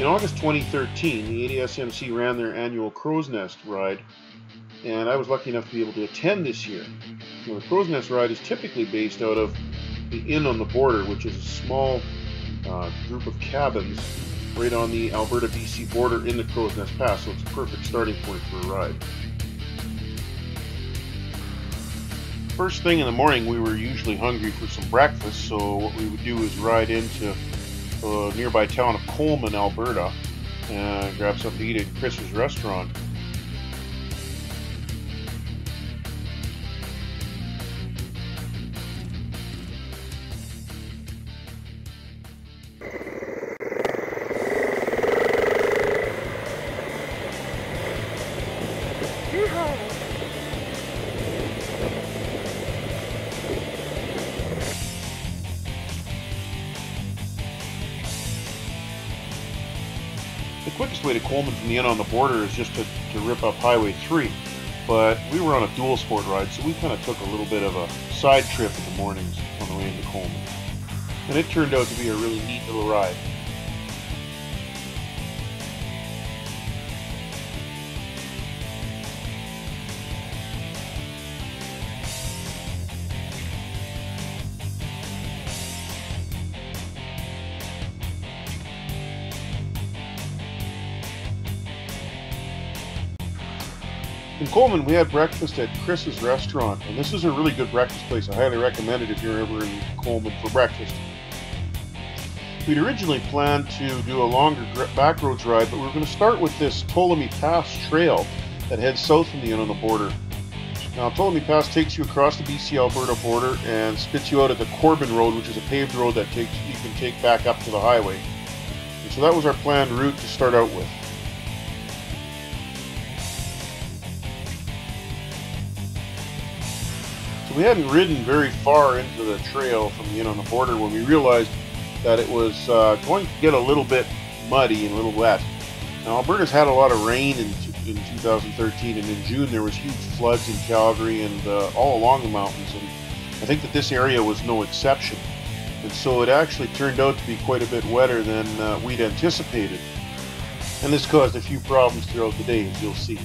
In August 2013, the ADSMC ran their annual Crow's Nest ride, and I was lucky enough to be able to attend this year. Now, the Crow's Nest ride is typically based out of the Inn on the Border, which is a small group of cabins right on the Alberta-BC border in the Crow's Nest Pass, so it's a perfect starting point for a ride. First thing in the morning, we were usually hungry for some breakfast, so what we would do is ride into the nearby town of Coleman, Alberta, and grab something to eat at Chris's restaurant. The quickest way to Coleman from the Inn on the Border is just to rip up Highway 3, but we were on a dual sport ride, so we kind of took a little bit of a side trip in the mornings on the way into Coleman. And it turned out to be a really neat little ride. In Coleman, we had breakfast at Chris's restaurant, and this is a really good breakfast place. I highly recommend it if you're ever in Coleman for breakfast. We'd originally planned to do a longer backroads ride, but we were going to start with this Ptolemy Pass trail that heads south from the Inn on the Border. Now, Ptolemy Pass takes you across the BC-Alberta border and spits you out at the Corbin Road, which is a paved road that you can take back up to the highway. And so that was our planned route to start out with. We hadn't ridden very far into the trail from the Inn on the Border when we realized that it was going to get a little bit muddy and a little wet. Now, Alberta's had a lot of rain in 2013, and in June there was huge floods in Calgary and all along the mountains, and I think that this area was no exception. And so it actually turned out to be quite a bit wetter than we'd anticipated. And this caused a few problems throughout the day, as you'll see.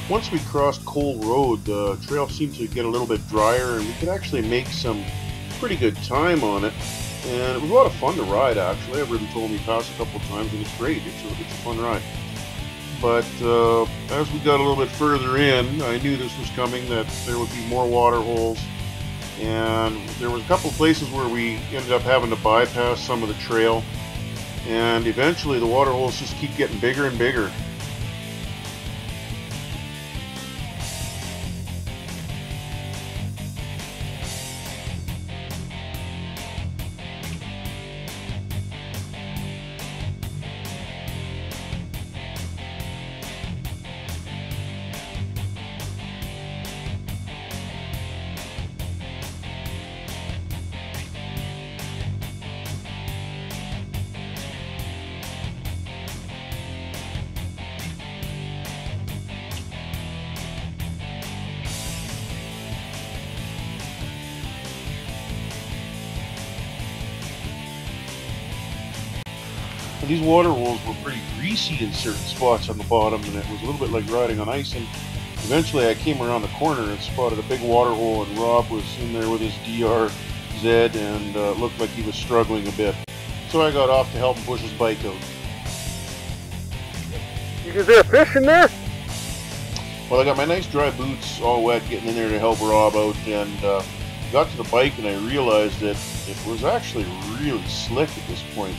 Once we crossed Cole Road, the trail seemed to get a little bit drier, and we could actually make some pretty good time on it. And it was a lot of fun to ride, actually. I've ridden Ptolemy Pass a couple of times, and it's great. It's a fun ride. But as we got a little bit further in, I knew this was coming, that there would be more water holes. And there was a couple of places where we ended up having to bypass some of the trail. And eventually the water holes just keep getting bigger and bigger. These water holes were pretty greasy in certain spots on the bottom, and it was a little bit like riding on ice. And eventually I came around the corner and spotted a big water hole, and Rob was in there with his DRZ and looked like he was struggling a bit. So I got off to help him push his bike out. Is there fish in there? Well, I got my nice dry boots all wet getting in there to help Rob out, and got to the bike and I realized that it was actually really slick at this point.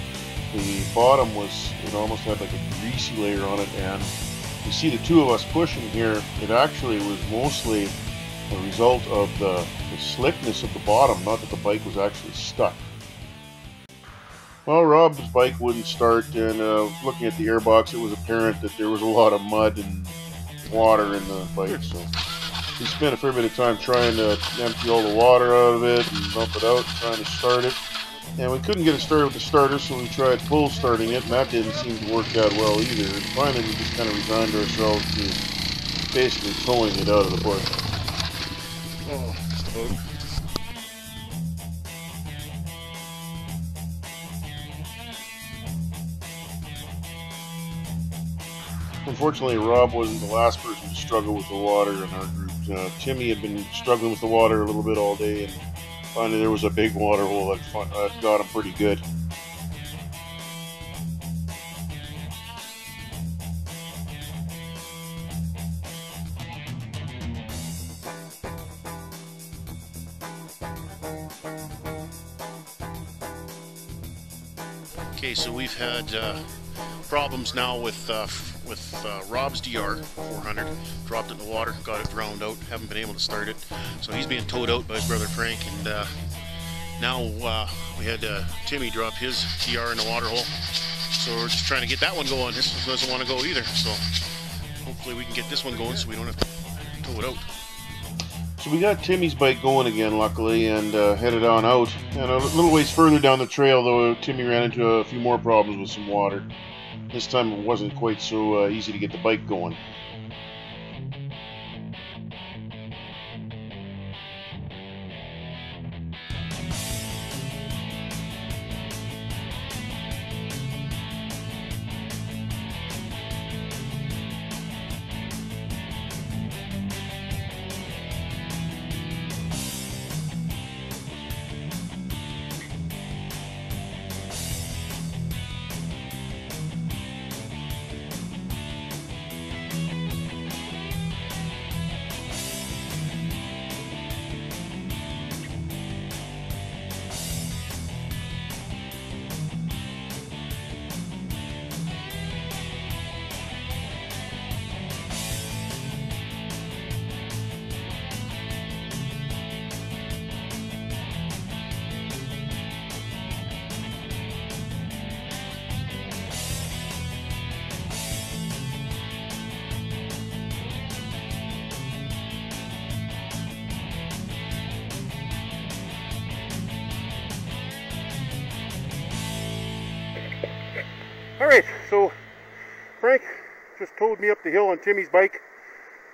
The bottom was, it almost had like a greasy layer on it, and you see the two of us pushing here, it actually was mostly a result of the slickness of the bottom, not that the bike was actually stuck. Well, Rob's bike wouldn't start, and looking at the airbox, it was apparent that there was a lot of mud and water in the bike, so we spent a fair bit of time trying to empty all the water out of it and dump it out, trying to start it. And we couldn't get it started with the starter, so we tried full starting it, and that didn't seem to work that well either. And finally, we just kind of resigned ourselves to basically towing it out of the bush. Oh, Unfortunately, Rob wasn't the last person to struggle with the water in our group. Timmy had been struggling with the water a little bit all day, and finally there was a big water hole that got him pretty good. Okay, so we've had problems now with Rob's DR 400. Dropped it in the water, got it drowned out, haven't been able to start it. So he's being towed out by his brother Frank, and now we had Timmy drop his DR in the water hole. So we're just trying to get that one going. This one doesn't want to go either, so hopefully we can get this one going so we don't have to tow it out. So we got Timmy's bike going again, luckily, and headed on out. And a little ways further down the trail, though, Timmy ran into a few more problems with some water. This time it wasn't quite so easy to get the bike going. Alright, so Frank just towed me up the hill on Timmy's bike,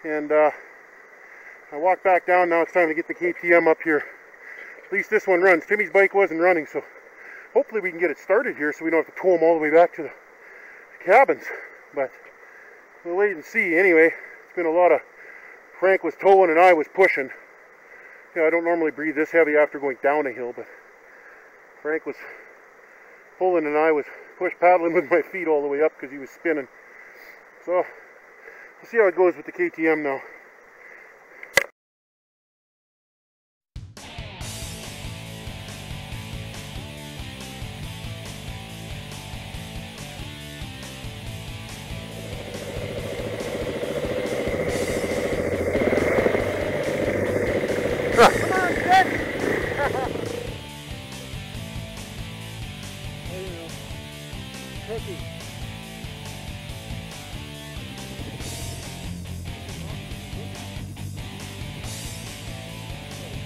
and I walked back down. Now it's time to get the KTM up here. At least this one runs. Timmy's bike wasn't running, so hopefully we can get it started here so we don't have to tow them all the way back to the cabins. But we'll wait and see. Anyway, it's been a lot of Frank was towing and I was pushing. You know, I don't normally breathe this heavy after going down a hill, but Frank was pulling and I was paddling with my feet all the way up because he was spinning. So we'll see how it goes with the KTM now. Come on, Ted! Tricky.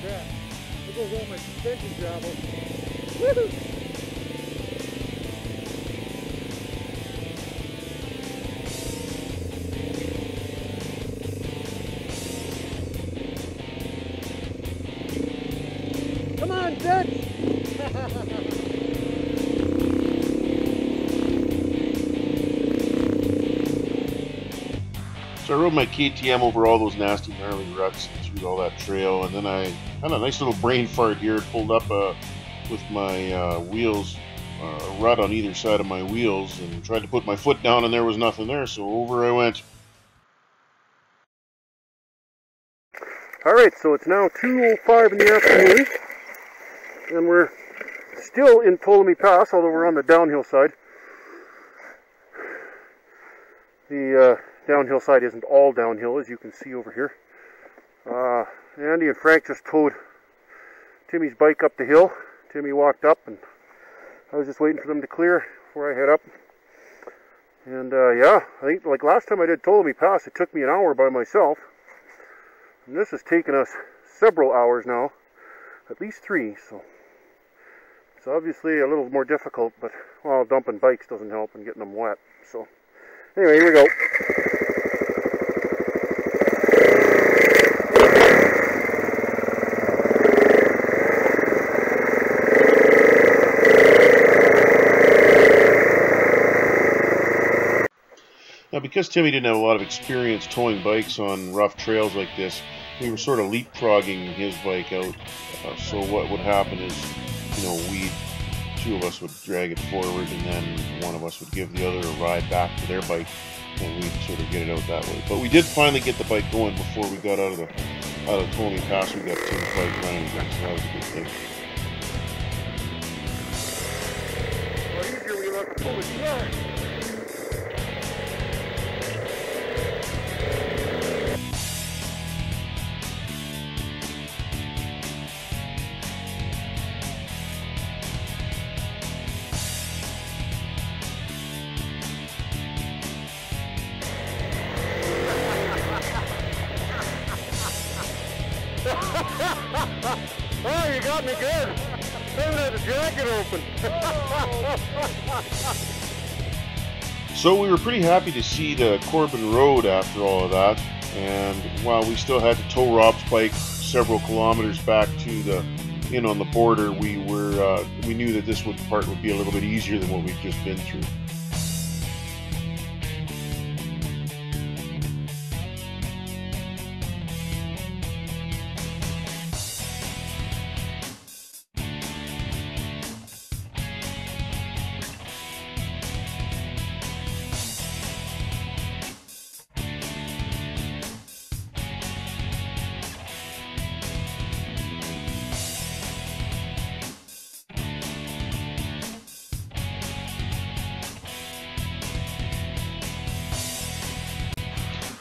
There goes all my suspension travel. Woohoo! Come on, Dutch! So I rode my KTM over all those nasty gnarly ruts and through all that trail, and then I had a nice little brain fart here. It pulled up with my wheels a rut on either side of my wheels, and tried to put my foot down and there was nothing there, so over I went. Alright, so it's now 2:05 in the afternoon, and we're still in Ptolemy Pass, although we're on the downhill side. The downhill side isn't all downhill, as you can see over here. Andy and Frank just towed Timmy's bike up the hill. Timmy walked up, and I was just waiting for them to clear before I head up. And yeah, I think like last time I did Ptolemy Pass, it took me an hour by myself. And this has taken us several hours now, at least 3, so it's obviously a little more difficult, but, well, dumping bikes doesn't help and getting them wet. So, anyway, here we go. Now, because Timmy didn't have a lot of experience towing bikes on rough trails like this, we were sort of leapfrogging his bike out. So what would happen is, you know, two of us would drag it forward, and then one of us would give the other a ride back to their bike, and we'd sort of get it out that way. But we did finally get the bike going before we got out of Ptolemy Pass. We got Tim's bike running again, so that was a good thing. Well, easier when you let the pull start. Oh, you got me good. I even had the jacket open. So we were pretty happy to see the Corbin Road after all of that, and while we still had to tow Rob's bike several kilometers back to the inn on the border, we knew that this part would be a little bit easier than what we've just been through.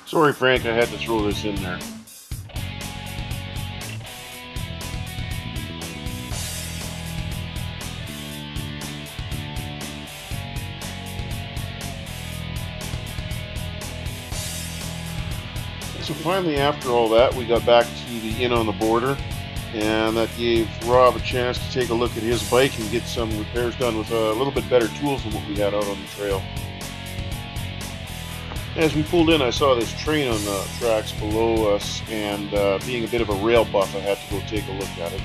Sorry, Frank, I had to throw this in there. So finally, after all that, we got back to the inn on the border, and that gave Rob a chance to take a look at his bike and get some repairs done with a little bit better tools than what we had out on the trail. As we pulled in, I saw this train on the tracks below us, and being a bit of a rail buff, I had to go take a look at it.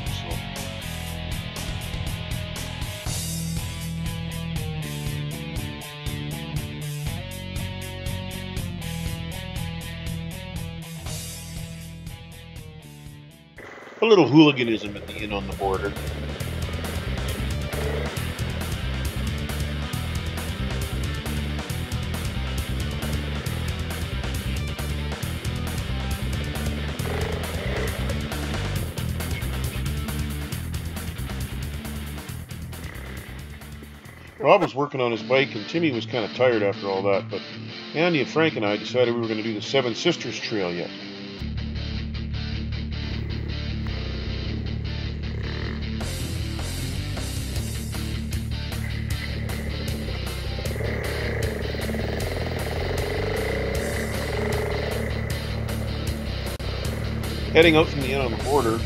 So, a little hooliganism at the inn on the border. Rob was working on his bike, and Timmy was kind of tired after all that, but Andy and Frank and I decided we were going to do the Seven Sisters Trail yet. Heading out from the inn on the border,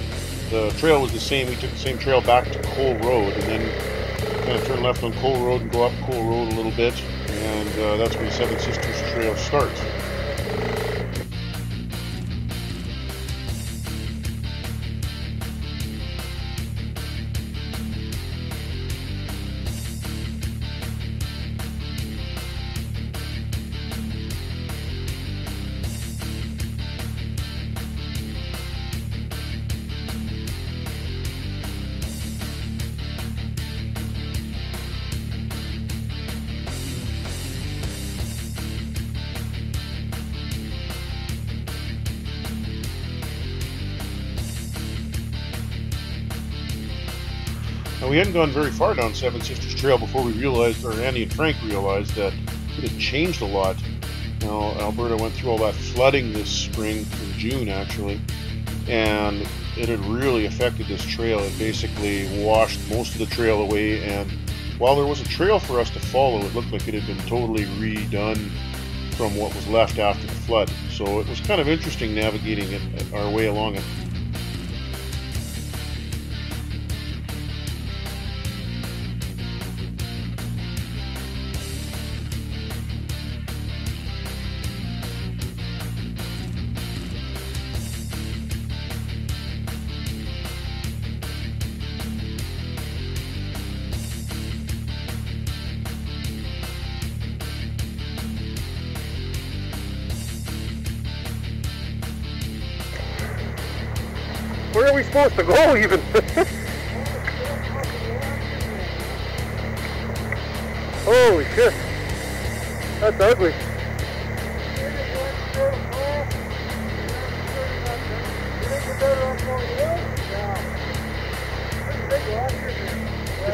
the trail was the same. We took the same trail back to Cole Road, and then kind of turn left on Cole Road and go up Cole Road a little bit, and that's where the Seven Sisters Trail starts. Now, we hadn't gone very far down Seven Sisters Trail before we realized, or Andy and Frank realized, that it had changed a lot. Now, Alberta went through all that flooding this spring, in June actually, and it had really affected this trail. It basically washed most of the trail away, and while there was a trail for us to follow, it looked like it had been totally redone from what was left after the flood. So it was kind of interesting navigating it, our way along it. Where are we supposed to go even? Holy shit. That's ugly. Is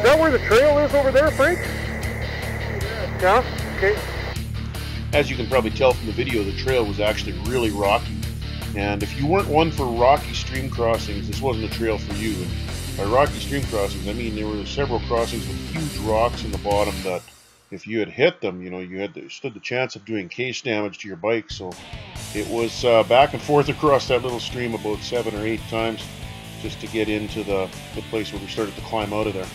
that where the trail is over there, Frank? Yeah? Okay. As you can probably tell from the video, the trail was actually really rocky. And if you weren't one for rocky stream crossings, this wasn't a trail for you. And by rocky stream crossings, I mean there were several crossings with huge rocks in the bottom that if you had hit them, you know, stood the chance of doing case damage to your bike. So it was back and forth across that little stream about 7 or 8 times just to get into the place where we started to climb out of there.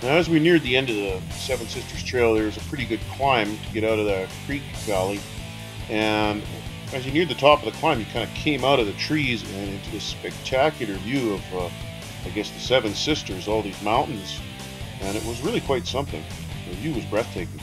Now, as we neared the end of the Seven Sisters Trail, there was a pretty good climb to get out of the creek valley. And as you neared the top of the climb, you kind of came out of the trees and into this spectacular view of, I guess, the Seven Sisters, all these mountains. And it was really quite something. The view was breathtaking.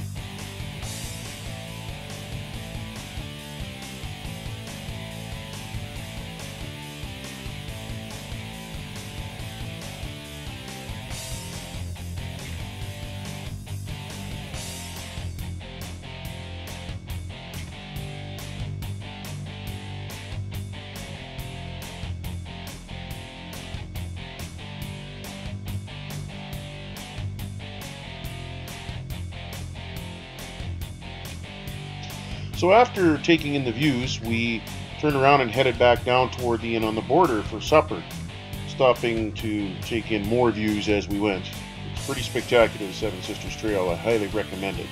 So after taking in the views, we turned around and headed back down toward the inn on the border for supper, stopping to take in more views as we went. It's pretty spectacular, the Seven Sisters Trail. I highly recommend it.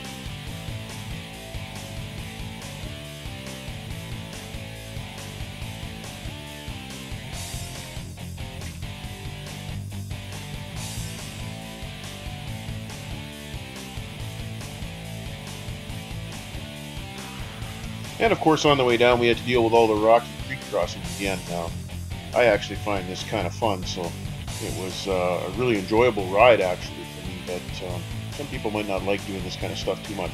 And of course, on the way down, we had to deal with all the rocky creek crossings again. Now, I actually find this kind of fun, so it was a really enjoyable ride, actually, for me. But some people might not like doing this kind of stuff too much.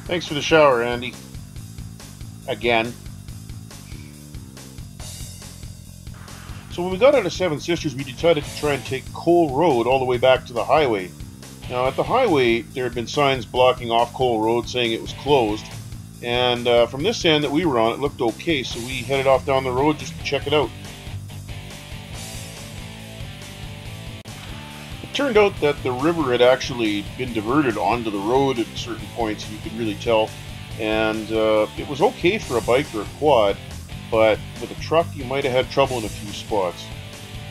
Thanks for the shower, Andy. Again. So when we got out of Seven Sisters, we decided to try and take Cole Road all the way back to the highway. Now, at the highway, there had been signs blocking off Cole Road saying it was closed. And from this end that we were on, it looked okay, so we headed off down the road just to check it out. It turned out that the river had actually been diverted onto the road at certain points, you could really tell. And it was okay for a bike or a quad, but with a truck you might have had trouble in a few spots.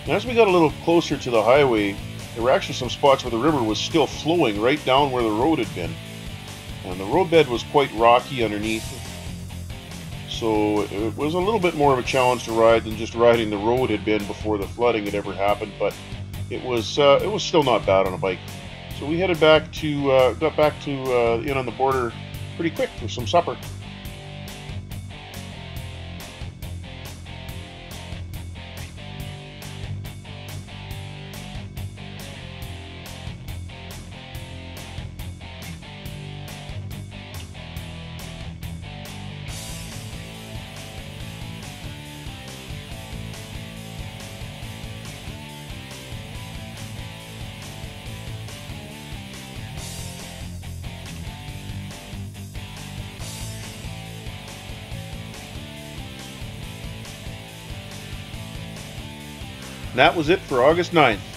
And as we got a little closer to the highway, there were actually some spots where the river was still flowing right down where the road had been. and the roadbed was quite rocky underneath, so it was a little bit more of a challenge to ride than just riding the road had been before the flooding had ever happened, but it was still not bad on a bike. So we headed back to got back to the inn on the border pretty quick for some supper. And that was it for August 9th.